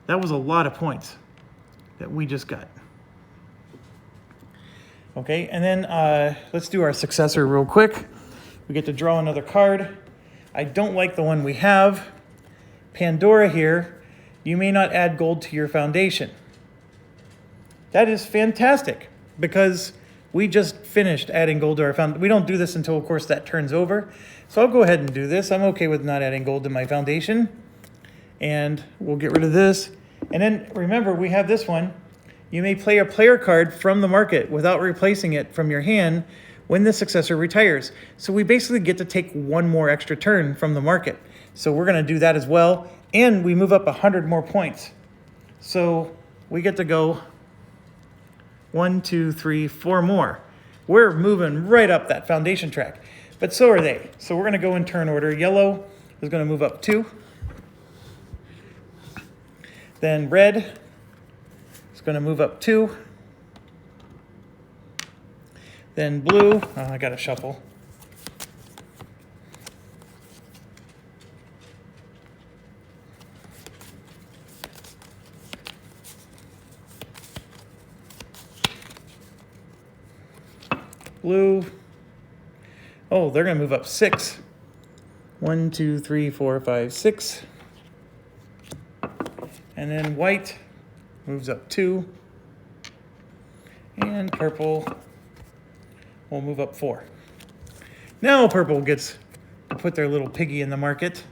That was a lot of points that we just got. Okay, and then let's do our successor real quick. We get to draw another card. I don't like the one we have. Pandora here. You may not add gold to your foundation. That is fantastic because we just finished adding gold to our foundation. We don't do this until, of course, that turns over. So I'll go ahead and do this. I'm okay with not adding gold to my foundation. And we'll get rid of this. And then remember, we have this one. You may play a player card from the market without replacing it from your hand when the successor retires. So we basically get to take one more extra turn from the market. So we're going to do that as well. And we move up 100 more points. So we get to go 1, 2, 3, 4 more. We're moving right up that foundation track. But so are they. So we're going to go in turn order. Yellow is going to move up 2. Then red is going to move up 2. Then blue, I got to shuffle. Blue, oh, they're going to move up 6. 1, 2, 3, 4, 5, 6. And then white moves up 2. And purple will move up 4. Now purple gets to put their little piggy in the market.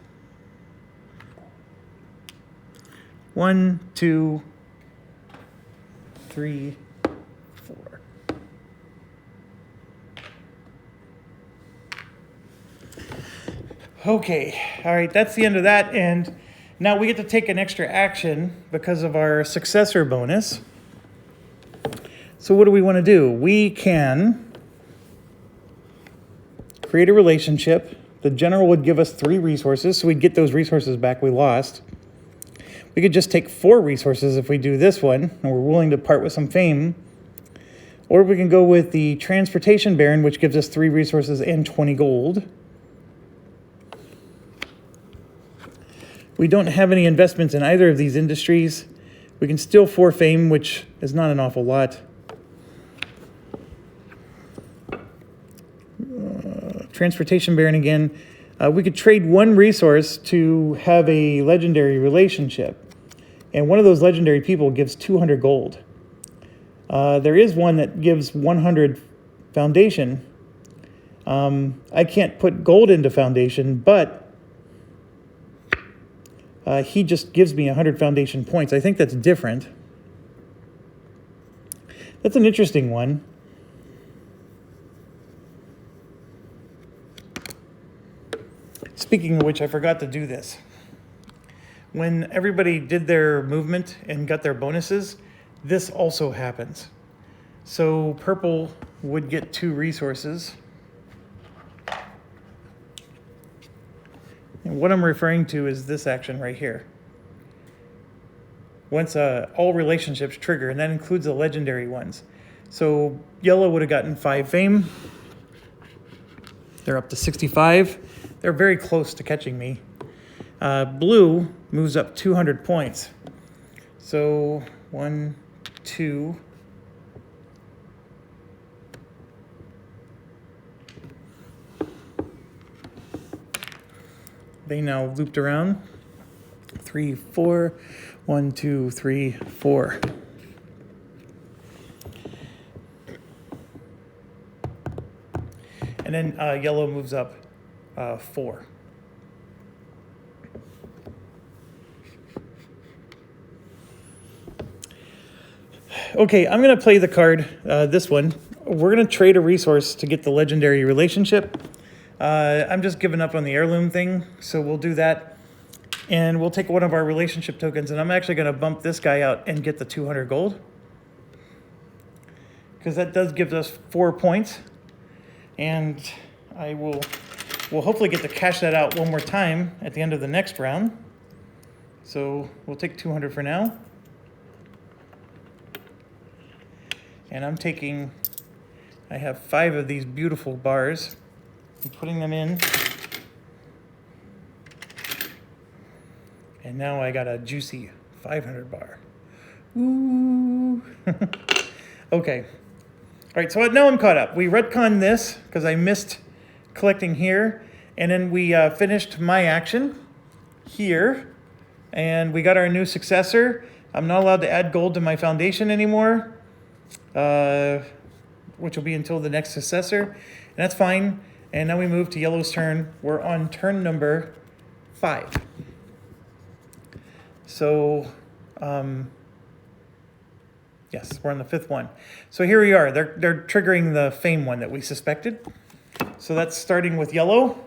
1, 2, 3, 4. Okay, all right, that's the end of that. And now we get to take an extra action because of our successor bonus. So what do we want to do? We can create a relationship. The general would give us 3 resources, so we'd get those resources back we lost. We could just take 4 resources if we do this one, and we're willing to part with some fame. Or we can go with the Transportation Baron, which gives us 3 resources and 20 gold. We don't have any investments in either of these industries. We can steal 4 fame, which is not an awful lot. Transportation Baron again. We could trade 1 resource to have a legendary relationship. And one of those legendary people gives 200 gold. There is one that gives 100 foundation. I can't put gold into foundation, but he just gives me 100 foundation points. I think that's different. That's an interesting one. Speaking of which, I forgot to do this. When everybody did their movement and got their bonuses, this also happens. So purple would get 2 resources. And what I'm referring to is this action right here. Once all relationships trigger, and that includes the legendary ones. So yellow would have gotten 5 fame. They're up to 65. They're very close to catching me. Blue moves up 200 points. So 1, 2. They now looped around. 3, 4. 1, 2, 3, 4. And then yellow moves up 4. Okay, I'm going to play the card, this one. We're going to trade a resource to get the legendary relationship. I'm just giving up on the heirloom thing, so we'll do that. And we'll take one of our relationship tokens, and I'm actually going to bump this guy out and get the 200 gold. Because that does give us 4 points. And we'll hopefully get to cash that out one more time at the end of the next round. So we'll take 200 for now. And I have 5 of these beautiful bars. I'm putting them in. And now I got a juicy 500 bar. Ooh. Okay. All right, so now I'm caught up. We retconned this because I missed collecting here. And then we finished my action here. And we got our new successor. I'm not allowed to add gold to my foundation anymore, which will be until the next successor. And that's fine. And now we move to yellow's turn. We're on turn number 5. So, yes, we're on the 5th one. So here we are. They're triggering the fame one that we suspected. So that's starting with yellow.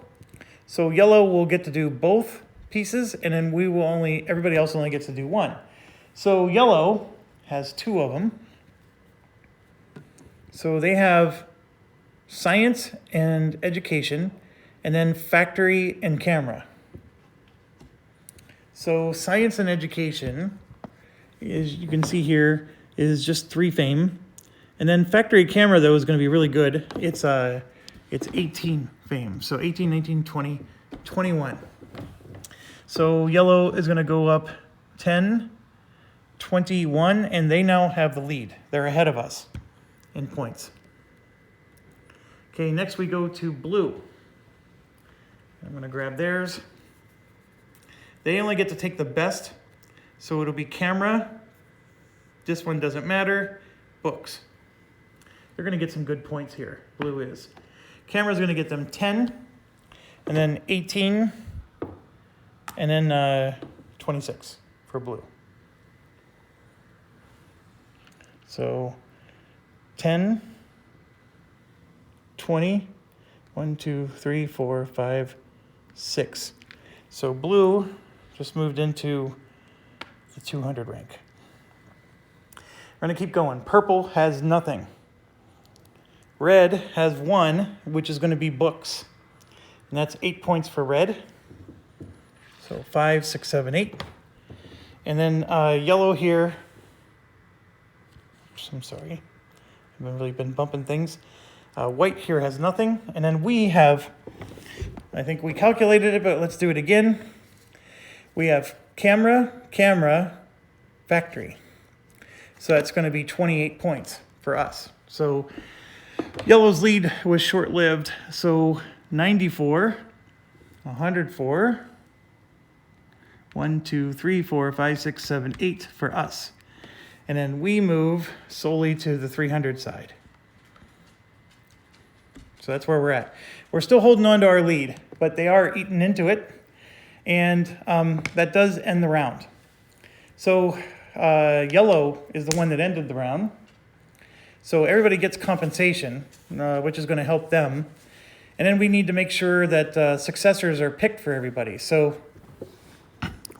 So yellow will get to do both pieces, and then everybody else only gets to do 1. So yellow has 2 of them. So they have science and education, and then factory and camera. So science and education, as you can see here, is just 3 fame. And then factory camera, though, is going to be really good. It's 18 fame. So 18, 19, 20, 21. So yellow is going to go up 10, 21, and they now have the lead. They're ahead of us in points. Okay, next we go to blue. I'm going to grab theirs. They only get to take the best, so it'll be camera. This one doesn't matter. Books. They're going to get some good points here. Blue is. Camera's going to get them 10, and then 18, and then 26 for blue. So 10, 20, 1, 2, 3, 4, 5, 6. So blue just moved into the 200 rank. We're going to keep going. Purple has nothing. Red has 1, which is going to be books. And that's 8 points for red. So 5, 6, 7, 8. And then yellow here. I'm sorry. I haven't really been bumping things. White here has nothing. And then we have, I think we calculated it, but let's do it again. We have camera, camera, factory. So that's going to be 28 points for us. So yellow's lead was short-lived. So 94, 104, 1, 2, 3, 4, 5, 6, 7, 8 for us. And then we move solely to the 300 side. So that's where we're at. We're still holding on to our lead, but they are eating into it. And that does end the round. So yellow is the one that ended the round. So everybody gets compensation, which is going to help them. And then we need to make sure that successors are picked for everybody. So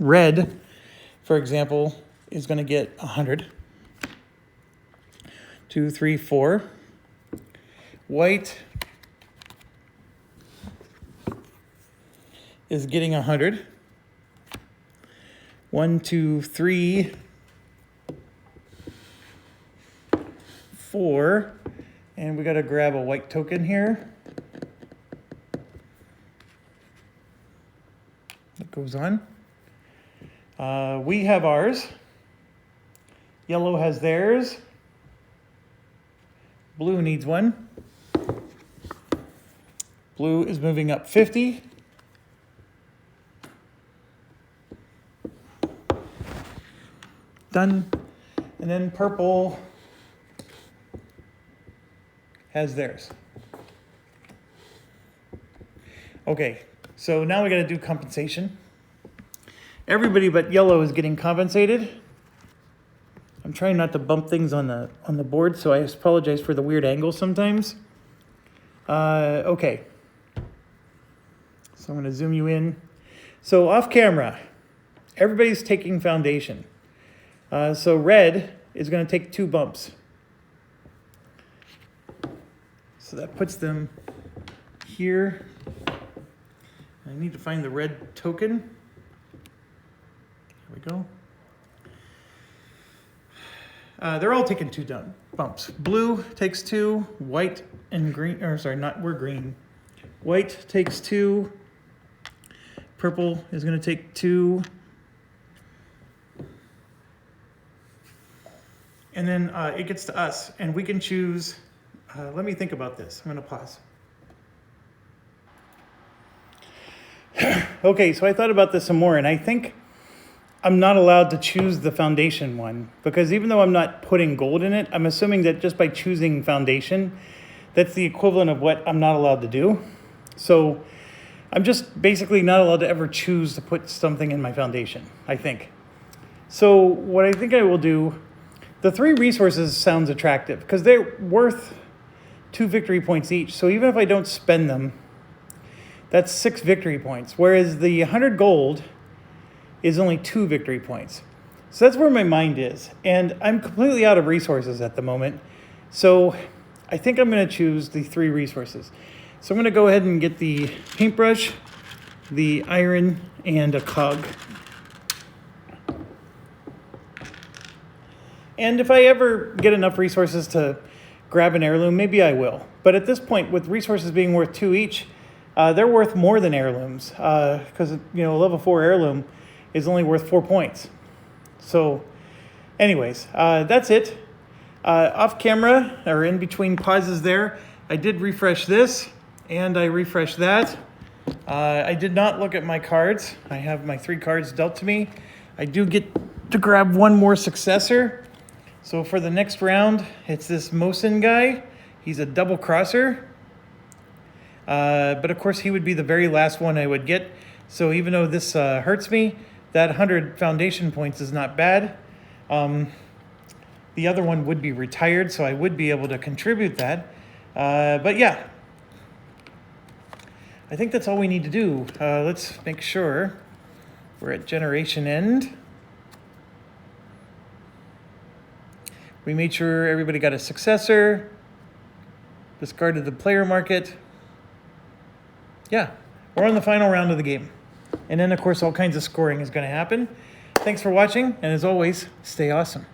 red, for example, is going to get 100. 2, 3, 4. White is getting 100. 1, 2, 3, 4. And we got to grab a white token here. That goes on. We have ours. Yellow has theirs. Blue needs 1. Blue is moving up 50. Done. And then purple has theirs. Okay, so now we got to do compensation. Everybody but yellow is getting compensated. I'm trying not to bump things on the board, so I apologize for the weird angle sometimes. Okay. So I'm going to zoom you in. So off camera, everybody's taking foundation. So red is going to take 2 bumps. So that puts them here. I need to find the red token. There we go. They're all taking 2 bumps. Blue takes 2, white and green, or sorry, we're green. White takes 2. Purple is going to take 2. And then it gets to us, and we can choose, let me think about this. I'm going to pause. Okay, so I thought about this some more, and I think I'm not allowed to choose the foundation one, because even though I'm not putting gold in it, I'm assuming that just by choosing foundation, that's the equivalent of what I'm not allowed to do. So I'm just basically not allowed to ever choose to put something in my foundation, I think. So what I think I will do, the 3 resources sounds attractive because they're worth 2 victory points each. So even if I don't spend them, that's 6 victory points. Whereas the 100 gold is only 2 victory points. So that's where my mind is. And I'm completely out of resources at the moment. So I think I'm going to choose the 3 resources. So I'm going to go ahead and get the paintbrush, the iron, and a cog. And if I ever get enough resources to grab an heirloom, maybe I will. But at this point, with resources being worth 2 each, they're worth more than heirlooms. Because, a level 4 heirloom is only worth 4 points. So anyways, that's it. Off camera, or in between pauses there, I did refresh this, and I refreshed that. I did not look at my cards. I have my 3 cards dealt to me. I do get to grab 1 more successor. So for the next round, it's this Mosin guy. He's a double crosser. But of course, he would be the very last one I would get. So even though this hurts me, that 100 foundation points is not bad. The other one would be retired, so I would be able to contribute that. But yeah, I think that's all we need to do. Let's make sure we're at generation end. We made sure everybody got a successor, discarded the player market. Yeah, we're on the final round of the game. And then, of course, all kinds of scoring is going to happen. Thanks for watching, and as always, stay awesome.